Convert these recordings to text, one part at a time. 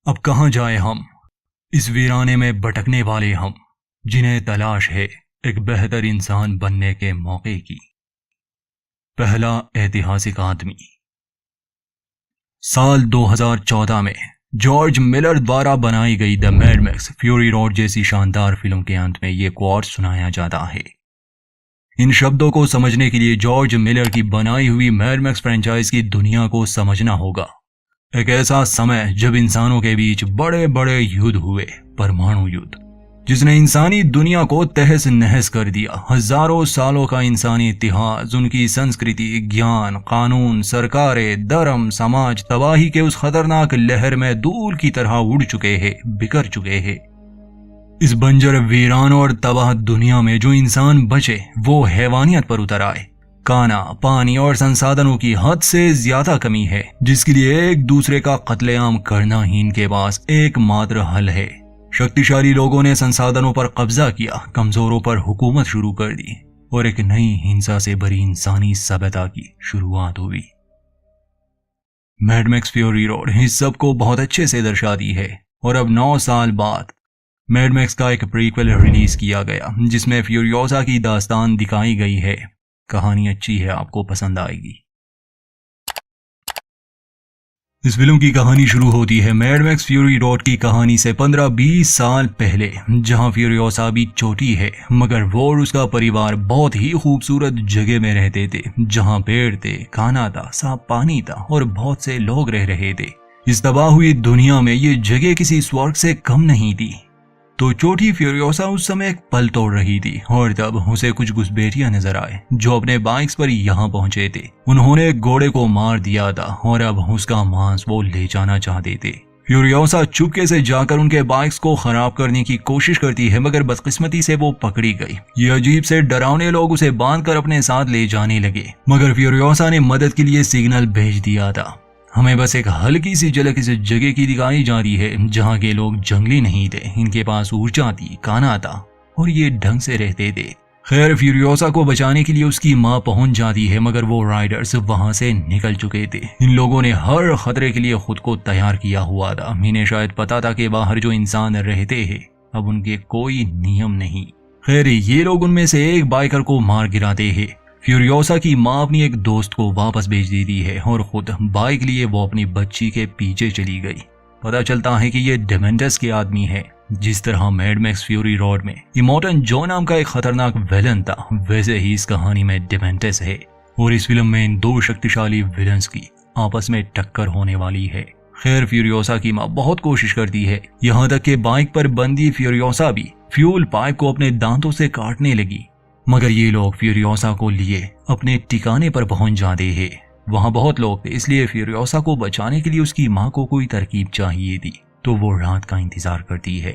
अब कहाँ जाए हम, इस वीराने में भटकने वाले हम, जिन्हें तलाश है एक बेहतर इंसान बनने के मौके की। पहला ऐतिहासिक आदमी। साल 2014 में जॉर्ज मिलर द्वारा बनाई गई the mad max fury road जैसी शानदार फिल्म के अंत में ये क्वार्ट सुनाया जाता है। इन शब्दों को समझने के लिए जॉर्ज मिलर की बनाई हुई मैड मैक्स फ्रेंचाइज की दुनिया को समझना होगा। एक ऐसा समय जब इंसानों के बीच बड़े बड़े युद्ध हुए, परमाणु युद्ध, जिसने इंसानी दुनिया को तहस नहस कर दिया। हजारों सालों का इंसानी इतिहास, उनकी संस्कृति, ज्ञान, कानून, सरकारें, धर्म, समाज तबाही के उस खतरनाक लहर में धूल की तरह उड़ चुके हैं, बिखर चुके हैं। इस बंजर, वीरान और तबाह दुनिया में जो इंसान बचे वो हैवानियत पर उतर आए। खाना, पानी और संसाधनों की हद से ज्यादा कमी है, जिसके लिए एक दूसरे का कत्लेआम करना ही इनके पास एकमात्र हल है। शक्तिशाली लोगों ने संसाधनों पर कब्जा किया, कमजोरों पर हुकूमत शुरू कर दी और एक नई हिंसा से भरी इंसानी सभ्यता की शुरुआत हुई। मैड मैक्स फ्यूरी रोड इस सब को बहुत अच्छे से दर्शाती है। और अब 9 साल बाद मैड मैक्स का एक प्रीक्वल रिलीज किया गया, जिसमें फ्यूरियोसा की दास्तान दिखाई गई है। कहानी अच्छी है, आपको पसंद आएगी। इस फिल्म की कहानी शुरू होती है मैड मैक्स फ्यूरी रोड की कहानी से 15-20 साल पहले, जहां फ्यूरियोसा भी छोटी है, मगर वो और उसका परिवार बहुत ही खूबसूरत जगह में रहते थे, जहां पेड़ थे, खाना था, साफ पानी था और बहुत से लोग रह रहे थे। इस तबाह हुई दुनिया में ये जगह किसी स्वर्ग से कम नहीं थी। तो छोटी फ्यूरियोसा उस समय एक पल तोड़ रही थी और तब उसे कुछ घुसपैठिया नजर आए जो अपने बाइक्स पर यहाँ पहुंचे थे। उन्होंने एक घोड़े को मार दिया था और अब उसका मांस वो ले जाना चाहते थे। फ्यूरियोसा चुपके से जाकर उनके बाइक्स को खराब करने की कोशिश करती है, मगर बदकिस्मती से वो पकड़ी गई। ये अजीब से डरावने लोग उसे बांधकर अपने साथ ले जाने लगे, मगर फ्यूरियोसा ने मदद के लिए सिग्नल भेज दिया था। हमें बस एक हल्की सी झलक इस जगह की दिखाई जा रही है, जहाँ के लोग जंगली नहीं थे, इनके पास ऊर्जा थी, खाना था और ये ढंग से रहते थे। खैर, फ्यूरियोसा को बचाने के लिए उसकी माँ पहुंच जाती है, मगर वो राइडर्स वहां से निकल चुके थे। इन लोगों ने हर खतरे के लिए खुद को तैयार किया हुआ था। इन्हें शायद पता था कि बाहर जो इंसान रहते हैं अब उनके कोई नियम नहीं। खैर, ये लोग उनमें से एक बाइकर को मार गिराते हैं। फ्यूरियोसा की माँ अपनी एक दोस्त को वापस भेज देती है और खुद बाइक लिए वो अपनी बच्ची के पीछे चली गई। पता चलता है कि ये डेमेंटस के आदमी है। जिस तरह मैड मैक्स फ्यूरी रोड में इमोर्टन जो नाम का एक खतरनाक विलन था, वैसे ही इस कहानी में डेमेंटस है। और इस फिल्म में इन 2 शक्तिशाली विलन्स की आपस में टक्कर होने वाली है। खैर, फ्यूरियोसा की माँ बहुत कोशिश करती है, यहाँ तक कि बाइक पर बंदी फ्यूरियोसा भी फ्यूल पाइप को अपने दांतों से काटने लगी, मगर ये लोग फ्यूरियोसा को लिए अपने ठिकाने पर पहुंच जाते हैं। वहां बहुत लोग थे, इसलिए फ्यूरियोसा को बचाने के लिए उसकी मां को कोई तरकीब चाहिए थी, तो वो रात का इंतजार करती है।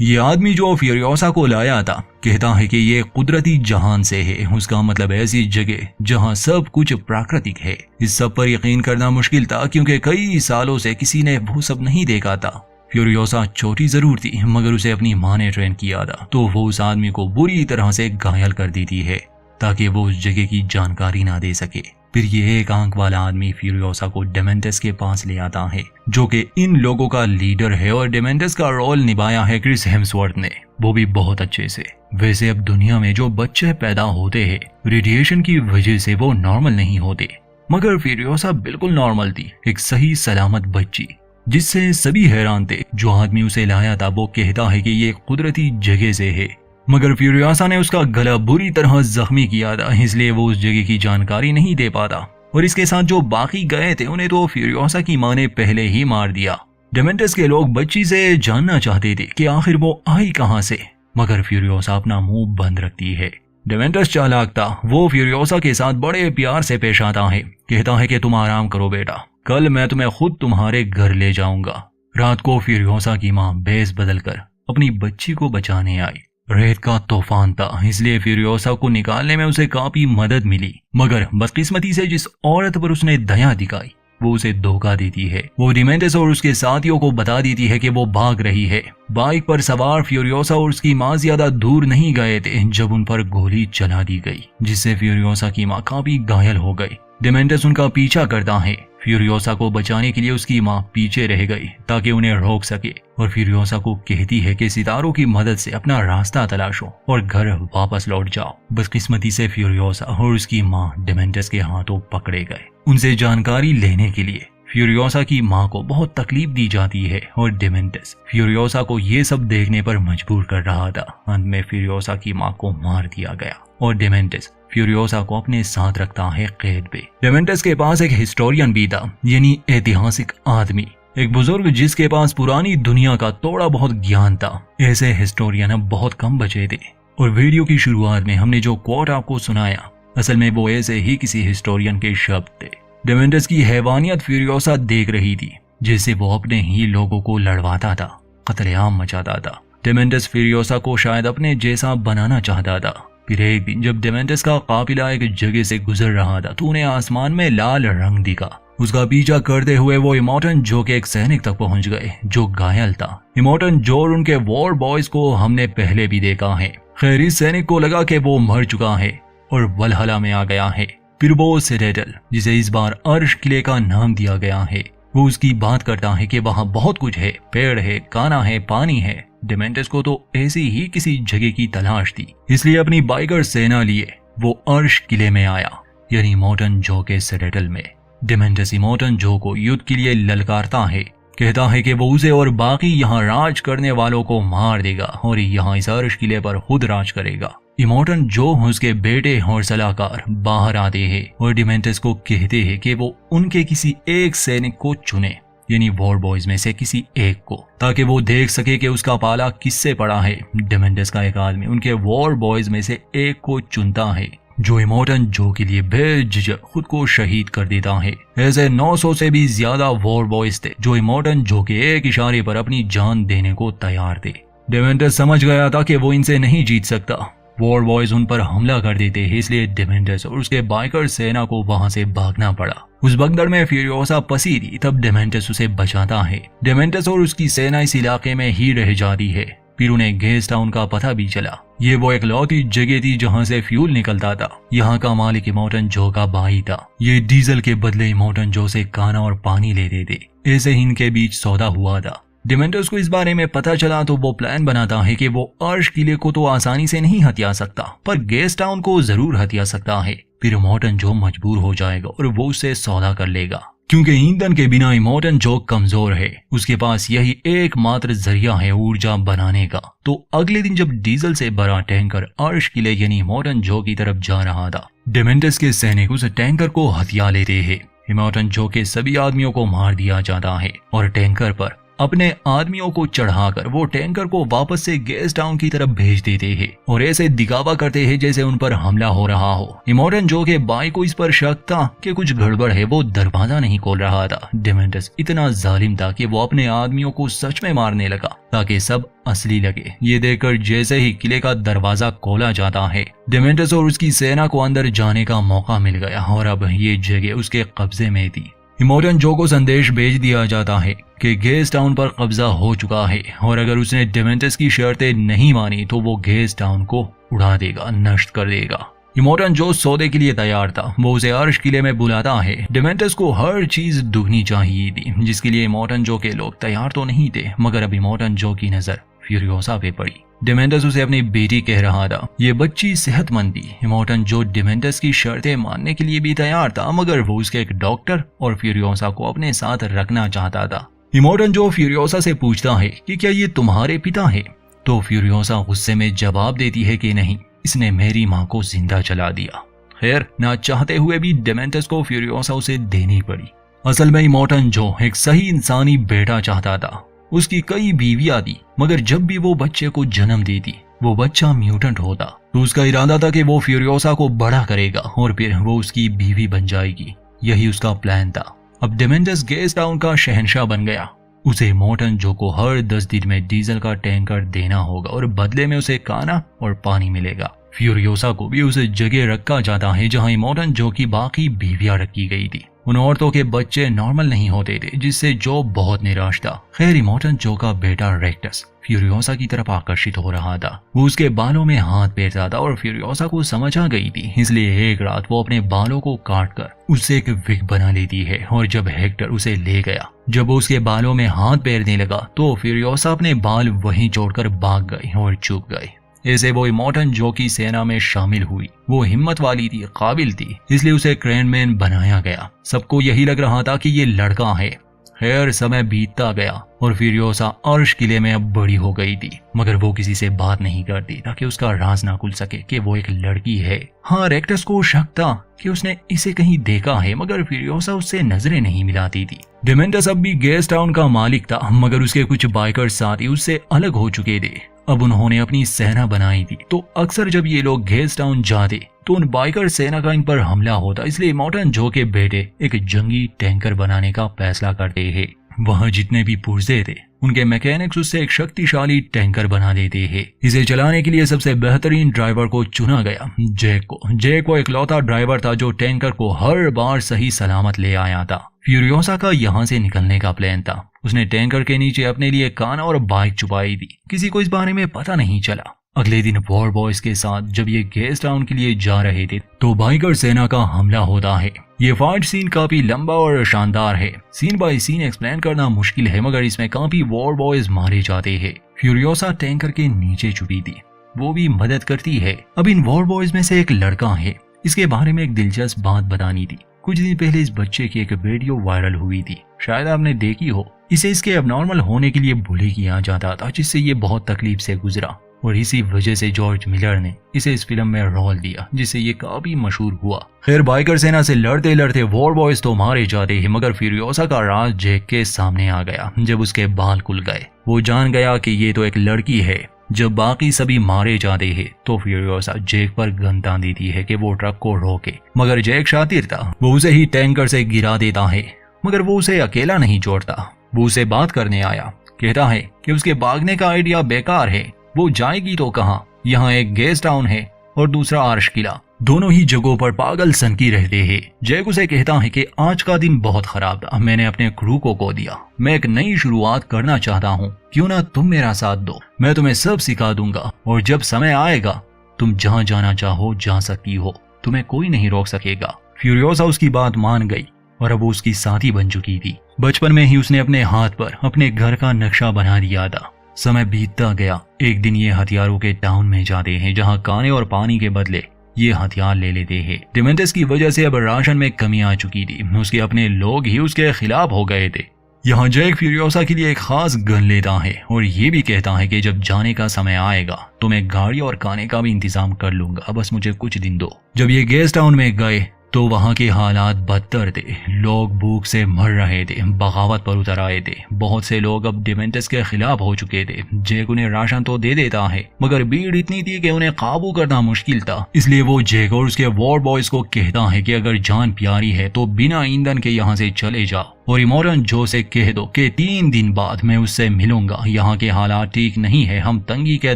ये आदमी जो फ्यूरियोसा को लाया था कहता है कि ये कुदरती जहान से है, उसका मतलब ऐसी जगह जहां सब कुछ प्राकृतिक है। इस सब पर यकीन करना मुश्किल था, क्योंकि कई सालों से किसी ने वो सब नहीं देखा था। फ्यूरियोसा छोटी जरूर थी, मगर उसे अपनी माँ ने ट्रेन किया था, तो वो उस आदमी को बुरी तरह से घायल कर देती है ताकि वो उस जगह की जानकारी ना दे सके। फिर ये एक आंख वाला आदमी फ्यूरियोसा को डेमेंटस के पास ले आता है, जो कि इन लोगों का लीडर है। और डेमेंटस का रोल निभाया है क्रिस हेम्सवर्थ ने, वो भी बहुत अच्छे से। वैसे अब दुनिया में जो बच्चे पैदा होते हैं, रेडिएशन की वजह से वो नॉर्मल नहीं होते, मगर फ्यूरियोसा बिल्कुल नॉर्मल थी, एक सही सलामत बच्ची, जिससे सभी हैरान थे। जो आदमी उसे लाया था वो कहता है कि ये कुदरती जगह से है, मगर फ्यूरियोसा ने उसका गला बुरी तरह जख्मी किया था, इसलिए वो उस जगह की जानकारी नहीं दे पाता। और इसके साथ जो बाकी गए थे उन्हें तो फ्यूरियोसा की माँ ने पहले ही मार दिया। डेमेंटस के लोग बच्ची से जानना चाहते थे कि आखिर वो आई कहाँ से, मगर फ्यूरियोसा अपना मुंह बंद रखती है। डेमेंटस चालाक था, वो फ्यूरियोसा के साथ बड़े प्यार से पेश आता है, कहता है कि तुम आराम करो बेटा, कल मैं तुम्हें खुद तुम्हारे घर ले जाऊंगा। रात को फ्यूरियोसा की माँ भेस बदलकर अपनी बच्ची को बचाने आई। रेत का तूफान था, इसलिए फ्यूरियोसा को निकालने में उसे काफी मदद मिली, मगर बदकिस्मती से जिस औरत पर उसने दया दिखाई वो उसे धोखा देती है। वो डेमेंटस और उसके साथियों को बता देती है कि वो भाग रही है। बाइक पर सवार फ्यूरियोसा और उसकी माँ ज्यादा दूर नहीं गए थे जब उन पर गोली चला दी गई, जिससे फ्यूरियोसा की माँ काफी घायल हो गई। डेमेंटस उनका पीछा करता है फ्यूरियोसा को बचाने के लिए उसकी माँ पीछे रह गई ताकि उन्हें रोक सके और फ्यूरियोसा को कहती है कि सितारों की मदद से अपना रास्ता तलाशो और घर वापस लौट जाओ। बदकिस्मती से फ्यूरियोसा और उसकी माँ डेमेंटस के हाथों पकड़े गए। उनसे जानकारी लेने के लिए फ्यूरियोसा की माँ को बहुत तकलीफ दी जाती है और डेमेंटस फ्यूरियोसा को ये सब देखने पर मजबूर कर रहा था। अंत में फ्यूरियोसा की माँ को मार दिया गया और डेमेंटस फ्यूरियोसा को अपने साथ रखता है कैद पे। डेमेंटस के पास एक हिस्टोरियन भी था, यानी ऐतिहासिक आदमी, एक बुजुर्ग जिसके पास पुरानी दुनिया का थोड़ा बहुत ज्ञान था। ऐसे हिस्टोरियन अब बहुत कम बचे थे और वीडियो की शुरुआत में हमने जो कोट आपको सुनाया असल में वो ऐसे ही किसी हिस्टोरियन के शब्द थे। डेमेंटस की हैवानियत फ्यूरियोसा देख रही थी, जिससे वो अपने ही लोगों को लड़वाता था, कत्लेआम मचाता था। डेमेंटस फ्यूरियोसा को शायद अपने जैसा बनाना चाहता था। फिर एक दिन जब डेमेंटस का काफिला एक जगह से गुजर रहा था तो उन्हें आसमान में लाल रंग दिखा। उसका पीछा करते हुए वो इमोर्टन जो के एक सैनिक तक पहुंच गए जो घायल था। इमोर्टन जो और उनके वॉर बॉयज को हमने पहले भी देखा है। खैर इस सैनिक को लगा कि वो मर चुका है और वलहला में आ गया है। फिर वो सिटाडेल, जिसे इस बार अर्श किले का नाम दिया गया है, वो उसकी बात करता है कि वहाँ बहुत कुछ है, पेड़ है, खाना है, पानी है। डेमेंटस को तो ऐसी ही किसी जगह की तलाश थी, इसलिए अपनी बाइकर सेना लिए वो अर्श किले में आया, यानी इमोर्टन जो के सिटाडेल में। डेमेंटस इमोर्टन जो को युद्ध के लिए ललकारता है, कहता है कि वो उसे और बाकी यहाँ राज करने वालों को मार देगा और यहाँ इस अर्श किले पर खुद राज करेगा। इमोर्टन जो उसके बेटे और सलाहकार बाहर आते हैं और डेमेंटस को कहते हैं कि वो उनके किसी एक सैनिक को चुने, यानी वॉर बॉयज में से किसी एक को, ताकि वो देख सके कि उसका पाला किससे पड़ा है। डेमेंटस का एक आदमी उनके वॉर बॉयज में से एक को चुनता है जो इमोर्टन जो के लिए बेझिझक खुद को शहीद कर देता है। ऐसे 900 से भी ज्यादा वॉर बॉयज थे जो इमोर्टन जो के एक इशारे पर अपनी जान देने को तैयार थे। डेमेंटस समझ गया था कि वो इनसे नहीं जीत सकता। वॉर बॉयज उन पर हमला कर देते हैं, इसलिए डेमेंटस और उसके बाइकर सेना को वहां से भागना पड़ा। उस भगदड़ में फ्यूरियोसा फंसी थी, तब डेमेंटस उसे बचाता है। डेमेंटस और उसकी सेना इस इलाके में ही रह जाती है। फिर उन्हें गेस्ट टाउन का पता भी चला। ये वो एक लौती जगह थी जहाँ से फ्यूल निकलता था। यहाँ का मालिक इमोर्टन जो का भाई था। ये डीजल के बदले इमोर्टन जो से खाना और पानी लेते थे। ऐसे ही इनके बीच सौदा हुआ था। डेमेंटस को इस बारे में पता चला तो वो प्लान बनाता है कि वो अर्श किले को तो आसानी से नहीं हथिया सकता, पर गेस्ट टाउन को जरूर हथिया सकता है। फिर इमोर्टन जो मजबूर हो जाएगा और वो उससे सौदा कर लेगा, क्योंकि ईंधन के बिना इमोर्टन जो कमजोर है। उसके पास यही एकमात्र जरिया है ऊर्जा बनाने का। तो अगले दिन जब डीजल से भरा टैंकर अर्श किले यानी इमोर्टन जो की तरफ जा रहा था, डेमेंटस के सैनिक उस टैंकर को हथिया लेते हैं। इमोर्टन जो के सभी आदमियों को मार दिया जाता है और टैंकर पर अपने आदमियों को चढ़ाकर वो टैंकर को वापस से गेस्ट टाउन की तरफ भेज देते हैं और ऐसे दिखावा करते हैं जैसे उन पर हमला हो रहा हो। इमोर्टन जो के भाई को इस पर शक था कि कुछ गड़बड़ है, वो दरवाजा नहीं खोल रहा था। डेमेंटस इतना जालिम था कि वो अपने आदमियों को सच में मारने लगा ताकि सब असली लगे। ये देखकर जैसे ही किले का दरवाजा खोला जाता है, डेमेंटस और उसकी सेना को अंदर जाने का मौका मिल गया और अब ये जगह उसके कब्जे में थी। इमोर्टन जो को संदेश भेज दिया जाता है कि गेस्ट टाउन पर कब्जा हो चुका है और अगर उसने डेमेंटस की शर्तें नहीं मानी तो वो गेस्ट टाउन को उड़ा देगा, नष्ट कर देगा। इमोर्टन जो सौदे के लिए तैयार था, वो उसे अर्श किले में बुलाता है। डेमेंटस को हर चीज दुगनी चाहिए थी, जिसके लिए इमोर्टन जो के लोग तैयार तो नहीं थे, मगर अब इमोर्टन जो की नजर फ्यूरियोसा पे पड़ी। डेमेंटस उसे अपनी बेटी कह रहा था। ये बच्ची सेहतमंद थी। इमोर्टन जो डेमेंटस की शर्तें मानने के लिए भी तैयार था, मगर वो उसके एक डॉक्टर और फ्यूरियोसा को अपने साथ रखना चाहता था। इमोर्टन जो फ्यूरियोसा से पूछता है कि क्या ये तुम्हारे पिता है, तो फ्यूरियोसा गुस्से में जवाब देती है कि नहीं, इसने मेरी माँ को जिंदा जला दिया। खैर ना चाहते हुए भी डेमेंटस को फ्यूरियोसा उसे देनी पड़ी। असल में इमोर्टन जो एक सही इंसानी बेटा चाहता था। उसकी कई बीवियां थी, मगर जब भी वो बच्चे को जन्म देती वो बच्चा म्यूटेंट होता, तो उसका इरादा था कि वो फ्यूरियोसा को बड़ा करेगा और फिर वो उसकी बीवी बन जाएगी। यही उसका प्लान था। अब डेमेंटस गेस्ट टाउन का शहंशाह बन गया। उसे इमोर्टन जो को हर 10 दिन में डीजल का टैंकर देना होगा और बदले में उसे खाना और पानी मिलेगा। फ्यूरियोसा को भी उस जगह रखा जाता है जहां इमोर्टन जो की बाकी बीवियां रखी गई थी। उन औरतों के बच्चे नॉर्मल नहीं होते थे, जिससे जो बहुत निराश था। खैर इमोर्टन जो का बेटा रेक्टस फ्यूरियोसा की तरफ आकर्षित हो रहा था। वो उसके बालों में हाथ फेरता था और फ्यूरियोसा को समझ आ गई थी, इसलिए एक रात वो अपने बालों को काट कर उससे एक विग बना लेती है। और जब हेक्टर उसे ले गया, जब वो उसके बालों में हाथ फेरने लगा तो फ्यूरियोसा अपने बाल वहीं छोड़कर भाग गई और चुप गई। ऐसे वो इमोर्टन जो की सेना में शामिल हुई। वो हिम्मत वाली थी, काबिल थी, इसलिए उसे क्रेनमैन बनाया गया। सबको यही लग रहा था कि ये लड़का है। खैर समय बीतता गया और फ्यूरियोसा अर्श किले में अब बड़ी हो गई थी, मगर वो किसी से बात नहीं करती ताकि उसका राज ना खुल सके कि वो एक लड़की है। हाँ, रेक्टस को शक था कि उसने इसे कहीं देखा है, मगर फ्यूरियोसा उससे नजरें नहीं मिलाती थी। डेमेंटस अब भी गेस्ट टाउन का मालिक था, मगर उसके कुछ बाइकर साथी उससे अलग हो चुके थे। अब उन्होंने अपनी सेना बनाई थी, तो अक्सर जब ये लोग गेस्ट टाउन जाते तो उन बाइकर सेना का इन पर हमला होता। इसलिए इमोर्टन जो के बेटे एक जंगी टैंकर बनाने का फैसला करते हैं। वहाँ जितने भी पुर्जे थे उनके मैकेनिक्स उससे एक शक्तिशाली टैंकर बना देते हैं। इसे चलाने के लिए सबसे बेहतरीन ड्राइवर को चुना गया, जैक को। जैक को इकलौता ड्राइवर था जो टैंकर को हर बार सही सलामत ले आया था। फ्यूरियोसा का यहाँ से निकलने का प्लान था। उसने टैंकर के नीचे अपने लिए कान और बाइक छुपाई थी, किसी को इस बारे में पता नहीं चला। अगले दिन वॉर बॉयज के साथ जब ये गेस्ट टाउन के लिए जा रहे थे तो बाइकर सेना का हमला होता है। ये फाइट सीन काफी लंबा और शानदार है। सीन बाय सीन एक्सप्लेन करना मुश्किल है, मगर इसमें काफी वॉर बॉयज मारे जाते हैं। फ्यूरियोसा टैंकर के नीचे छुपी थी, वो भी मदद करती है। अब इन वॉर बॉयज में से एक लड़का है, इसके बारे में एक दिलचस्प बात बतानी थी। कुछ दिन पहले इस बच्चे की एक वीडियो वायरल हुई थी, शायद आपने देखी हो। इसे इसके अबनॉर्मल होने के लिए बुली किया जाता था, जिससे ये बहुत तकलीफ से गुजरा और इसी वजह से जॉर्ज मिलर ने इसे इस फिल्म में रोल दिया, जिससे ये काफी मशहूर हुआ। खैर बाइकर सेना से लड़ते लड़ते वॉर बॉयज तो मारे जाते हैं, मगर फ्यूरियोसा का राज जैक के सामने आ गया। जब उसके बाल खुल गए, वो जान गया कि ये तो एक लड़की है। जब बाकी सभी मारे जाते हैं तो फ्यूरियोसा जैक पर गन तान देती है कि वो ट्रक को रोके, मगर जैक शातिर था, वो उसे ही टैंकर से गिरा देता है। मगर वो उसे अकेला नहीं छोड़ता, वो उसे बात करने आया। कहता है कि उसके भागने का आइडिया बेकार है, वो जाएगी तो कहाँ। यहाँ एक गेस्ट टाउन है और दूसरा आर्श किला, दोनों ही जगहों पर पागल सनकी रहते हैं। जैक उसे कहता है कि आज का दिन बहुत खराब था, मैंने अपने क्रू को खो दिया, मैं एक नई शुरुआत करना चाहता हूँ, क्यों ना तुम मेरा साथ दो, मैं तुम्हें सब सिखा दूंगा और जब समय आएगा तुम जहाँ जाना चाहो जा सकती हो, तुम्हें कोई नहीं रोक सकेगा। फ्यूरियोसा उसकी बात मान गई और अब वो उसकी साथी बन चुकी थी। बचपन में ही उसने अपने हाथ पर अपने घर का नक्शा बना दिया था। समय बीतता गया। एक दिन ये हथियारों के टाउन में जाते हैं, जहाँ खाने और पानी के बदले ये हथियार ले लेते हैं। डेमेंटस की वजह से अब राशन में कमी आ चुकी थी, उसके अपने लोग ही उसके खिलाफ हो गए थे। यहाँ जैक फ्यूरियोसा के लिए एक खास गन लेता है और ये भी कहता है कि जब जाने का समय आएगा तो मैं गाड़ी और खाने का भी इंतजाम कर लूंगा, बस मुझे कुछ दिन दो। जब ये गेस्ट टाउन में गए तो वहाँ के हालात बदतर थे, लोग भूख से मर रहे थे, बगावत पर उतर आए थे। बहुत से लोग अब डेमेंटस के खिलाफ हो चुके थे। जैक उन्हें राशन तो दे देता है, मगर भीड़ इतनी थी कि उन्हें काबू करना मुश्किल था। इसलिए वो जैक और उसके वॉर बॉयज को कहता है कि अगर जान प्यारी है तो बिना ईंधन के यहाँ से चले जाओ और इमोर्टन जो से कह दो कि 3 दिन बाद मैं उससे मिलूंगा। यहाँ के हालात ठीक नहीं है, हम तंगी के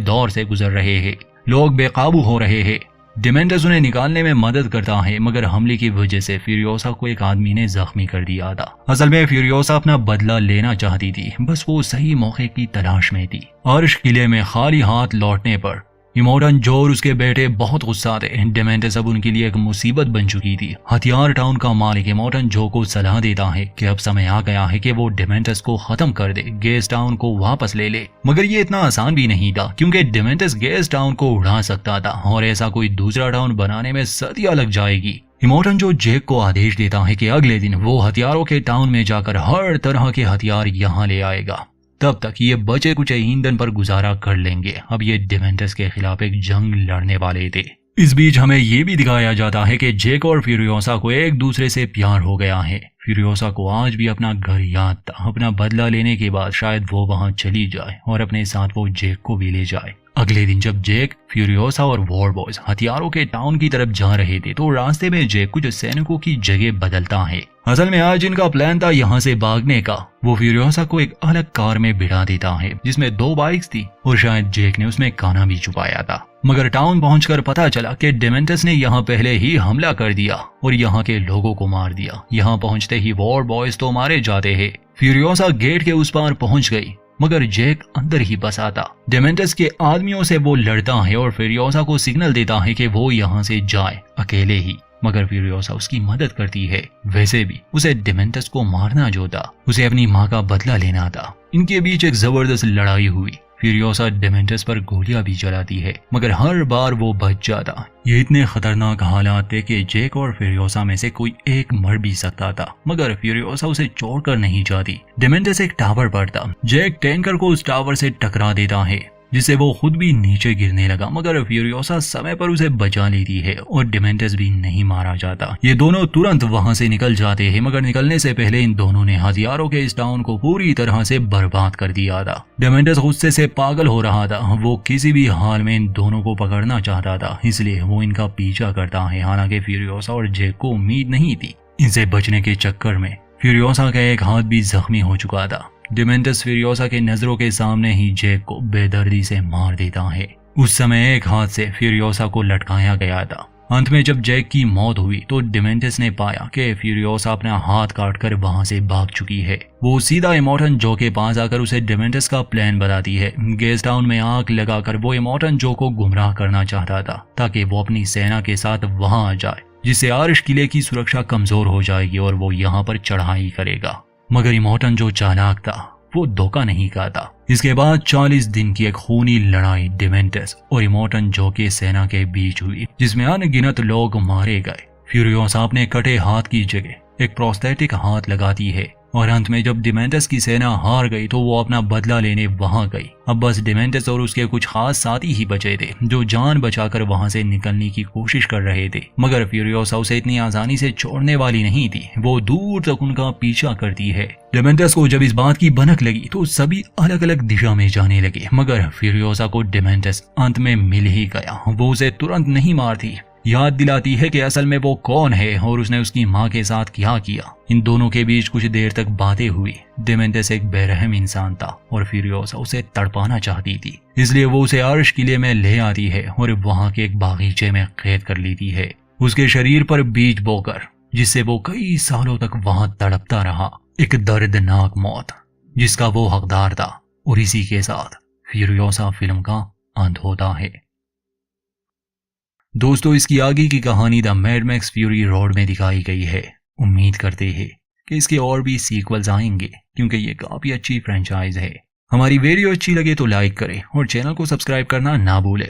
दौर से गुजर रहे हैं, लोग बेकाबू हो रहे हैं। डेमेंटस उन्हें निकालने में मदद करता है, मगर हमले की वजह से फ्यूरियोसा को एक आदमी ने जख्मी कर दिया था। असल में फ्यूरियोसा अपना बदला लेना चाहती थी, बस वो सही मौके की तलाश में थी। अर्श किले में खाली हाथ लौटने पर इमोर्टन जो और उसके बेटे बहुत गुस्सा थे। डेमेंटस अब उनके लिए एक मुसीबत बन चुकी थी। हथियार टाउन का मालिक इमोर्टन जो को सलाह देता है कि अब समय आ गया है कि वो डेमेंटस को खत्म कर दे, गेस्ट टाउन को वापस ले ले। मगर ये इतना आसान भी नहीं था, क्योंकि डेमेंटस गेस्ट टाउन को उड़ा सकता था और ऐसा कोई दूसरा टाउन बनाने में सदियां लग जाएगी। इमोर्टन जो जैक को आदेश देता है कि अगले दिन वो हथियारों के टाउन में जाकर हर तरह के हथियार यहाँ ले आएगा, तब तक ये बचे कुछ ईंधन पर गुजारा कर लेंगे। अब ये डेमेंटस के खिलाफ एक जंग लड़ने वाले थे। इस बीच हमें ये भी दिखाया जाता है कि जैक और फ्यूरियोसा को एक दूसरे से प्यार हो गया है। फ्यूरियोसा को आज भी अपना घर याद था। अपना बदला लेने के बाद शायद वो वहां चली जाए और अपने साथ वो जैक को भी ले जाए। अगले दिन जब जैक, फ्यूरियोसा और वॉर बॉयज हथियारों के टाउन की तरफ जा रहे थे तो रास्ते में जैक कुछ सैनिकों की जगह बदलता है। असल में आज इनका प्लान था यहाँ से भागने का। वो फ्यूरियोसा को एक अलग कार में बिठा देता है जिसमें 2 बाइक्स थी और शायद जैक ने उसमें खाना भी छुपाया था। मगर टाउन पहुंचकर पता चला कि डेमेंटस ने यहाँ पहले ही हमला कर दिया और यहाँ के लोगों को मार दिया। यहाँ पहुंचते ही वॉर बॉयज तो मारे जाते हैं। फ्यूरियोसा गेट के उस पार पहुंच गई, मगर जैक अंदर ही बसा था। डेमेंटस के आदमियों से वो लड़ता है और फ्यूरियोसा को सिग्नल देता है कि वो यहाँ से जाए अकेले ही, मगर फ्यूरियोसा उसकी मदद करती है। वैसे भी उसे डेमेंटस को मारना जो था, उसे अपनी माँ का बदला लेना था। इनके बीच एक जबरदस्त लड़ाई हुई। फ्यूरियोसा डेमेंटस पर गोलियां भी चलाती है, मगर हर बार वो बच जाता। ये इतने खतरनाक हालात थे कि जैक और फ्यूरियोसा में से कोई एक मर भी सकता था, मगर फ्यूरियोसा उसे छोड़कर नहीं जाती। डेमेंटस एक टावर पर था। जैक टैंकर को उस टावर से टकरा देता है, जिससे वो खुद भी नीचे गिरने लगा, मगर फ्यूरियोसा समय पर उसे बचा लेती है और डेमेंटस भी नहीं मारा जाता। ये दोनों तुरंत वहां से निकल जाते हैं, मगर निकलने से पहले इन दोनों ने हथियारों के इस टाउन को पूरी तरह से बर्बाद कर दिया था। डेमेंटस गुस्से से पागल हो रहा था। वो किसी भी हाल में इन दोनों को पकड़ना चाहता था, इसलिए वो इनका पीछा करता है। हालांकि फ्यूरियोसा और जैक को उम्मीद नहीं थी। इनसे बचने के चक्कर में फ्यूरियोसा का एक हाथ भी जख्मी हो चुका था। डेमेंटस फ्यूरियोसा के नजरों के सामने ही जैक को बेदर्दी से मार देता है। उस समय एक हाथ से फ्यूरियोसा को लटकाया गया था। अंत में जब जैक की मौत हुई तो डेमेंटस ने पाया कि फ्यूरियोसा अपना हाथ काटकर वहां से भाग चुकी है। वो सीधा इमोर्टन जो के पास आकर उसे डेमेंटस का प्लान बताती है। गेस्ट टाउन में आग लगाकर वो इमोर्टन जो को गुमराह करना चाहता था, ताकि वो अपनी सेना के साथ वहां आ जाए, जिससे आर्श किले की सुरक्षा कमजोर हो जाएगी और वो यहाँ पर चढ़ाई करेगा। मगर इमोर्टन जो चालाक था, वो धोखा नहीं खाता। इसके बाद 40 दिन की एक खूनी लड़ाई डेमेंटस और इमोर्टन जो के सेना के बीच हुई, जिसमें अनगिनत लोग मारे गए। फ्यूरियोसा अपने कटे हाथ की जगह एक प्रोस्थेटिक हाथ लगाती है और अंत में जब डेमेंटस की सेना हार गई तो वो अपना बदला लेने वहां गई। अब बस डेमेंटस और उसके कुछ खास साथी ही बचे थे, जो जान बचाकर वहां से निकलने की कोशिश कर रहे थे। मगर फ्यूरियोसा उसे इतनी आसानी से छोड़ने वाली नहीं थी। वो दूर तक उनका पीछा करती है। डेमेंटस को जब इस बात की भनक लगी तो सभी अलग अलग दिशा में जाने लगे, मगर फ्यूरियोसा को डेमेंटस अंत में मिल ही गया। वो उसे तुरंत नहीं मारती, याद दिलाती है कि असल में वो कौन है और उसने उसकी माँ के साथ क्या किया। इन दोनों के बीच कुछ देर तक बातें हुई। डेमेंटस एक बेरहम इंसान था और फ्यूरियोसा उसे तड़पाना चाहती थी, इसलिए वो उसे आर्श किले में ले आती है और वहां के एक बागीचे में कैद कर लेती है, उसके शरीर पर बीज बोकर, जिससे वो कई सालों तक वहां तड़पता रहा। एक दर्दनाक मौत जिसका वो हकदार था। और इसी के साथ फ्यूरियोसा फिल्म का अंत होता है। दोस्तों, इसकी आगे की कहानी the mad max fury road में दिखाई गई है। उम्मीद करते हैं कि इसके और भी सीक्वल्स आएंगे, क्योंकि ये काफी अच्छी फ्रेंचाइज है। हमारी वीडियो अच्छी लगे तो लाइक करें और चैनल को सब्सक्राइब करना ना भूलें।